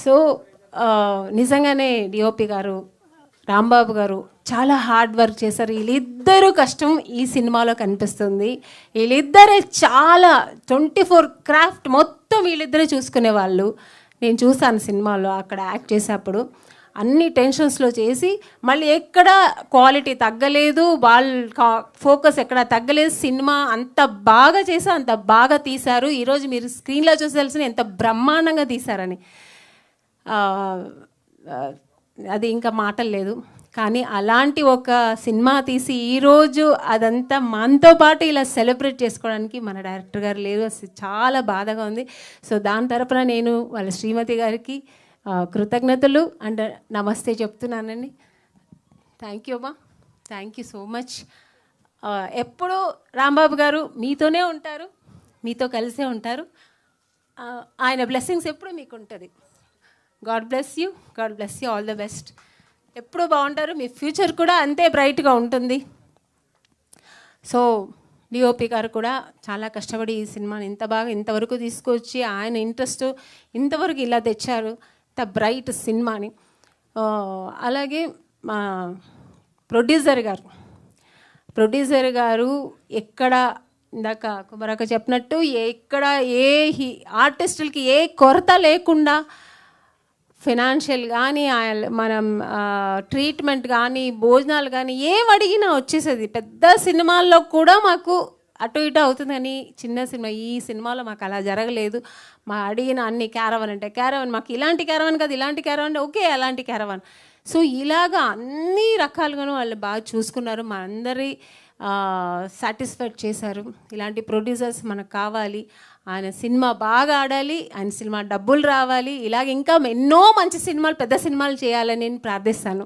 So నిజంగానే DOP గారు, రాంబాబు గారు చాలా హార్డ్ వర్క్ చేశారు. వీళ్ళిద్దరూ కష్టం ఈ సినిమాలో కనిపిస్తుంది. వీళ్ళిద్దరే చాలా 24 క్రాఫ్ట్ మొత్తం వీళ్ళిద్దరే చూసుకునే వాళ్ళు. నేను చూసాను సినిమాలో అక్కడ యాక్ట్ చేసేటప్పుడు అన్ని టెన్షన్స్లో చేసి మళ్ళీ ఎక్కడ క్వాలిటీ తగ్గలేదు, వాళ్ళ ఫోకస్ ఎక్కడ తగ్గలేదు. సినిమా అంత బాగా చేసి అంత బాగా తీశారు. ఈరోజు మీరు స్క్రీన్లో చూసి తెలిసిన ఎంత బ్రహ్మాండంగా తీశారని. అది ఇంకా మాటలు లేదు. కానీ అలాంటి ఒక సినిమా తీసి ఈరోజు అదంతా మనతో పాటు ఇలా సెలబ్రేట్ చేసుకోవడానికి మన డైరెక్టర్ గారు లేరు. అసలు చాలా బాధగా ఉంది. సో దాని తరపున నేను వాళ్ళ శ్రీమతి గారికి కృతజ్ఞతలు అండ్ నమస్తే చెప్తున్నానండి. థ్యాంక్ యూ అమ్మా, థ్యాంక్ యూ సో మచ్. ఎప్పుడూ రాంబాబు గారు మీతోనే ఉంటారు, మీతో కలిసే ఉంటారు. ఆయన బ్లెస్సింగ్స్ ఎప్పుడు మీకు ఉంటుంది. God bless you, God bless you, all the best. ఎప్పుడూ బాగుంటారు. మీ ఫ్యూచర్ కూడా అంతే బ్రైట్గా ఉంటుంది. సో డిఓపి గారు కూడా చాలా కష్టపడి ఈ సినిమాని ఇంత బాగా ఇంతవరకు తీసుకొచ్చి ఆయన ఇంట్రెస్ట్ ఇంతవరకు ఇలా తెచ్చారు, ఇంత బ్రైట్ సినిమాని. అలాగే మా ప్రొడ్యూసర్ గారు ఎక్కడ ఇందాక కుమారక్క చెప్పినట్టు ఎక్కడ ఏ ఆర్టిస్టులకి ఏ కొరత లేకుండా ఫైనాన్షియల్ కానీ మనం ట్రీట్మెంట్ కానీ భోజనాలు కానీ ఏం అడిగినా వచ్చేసేది. పెద్ద సినిమాల్లో కూడా మాకు అటు ఇటు అవుతుంది కానీ చిన్న సినిమా ఈ సినిమాలో మాకు అలా జరగలేదు. మా అడిగిన అన్ని క్యారవన్ అంటే క్యారవన్, మాకు ఇలాంటి క్యారవన్ కాదు ఇలాంటి క్యారవన్ అంటే ఓకే అలాంటి క్యారవన్. సో ఇలాగా అన్ని రకాలుగాను వాళ్ళు బాగా చూసుకున్నారు. మా అందరి సాటిస్ఫైడ్ చేశారు. ఇలాంటి ప్రొడ్యూసర్స్ మనకు కావాలి. ఆయన సినిమా బాగా ఆడాలి, ఆయన సినిమా డబ్బులు రావాలి, ఇలాగ ఇంకా ఎన్నో మంచి సినిమాలు పెద్ద సినిమాలు చేయాలని నేను ప్రార్థిస్తాను.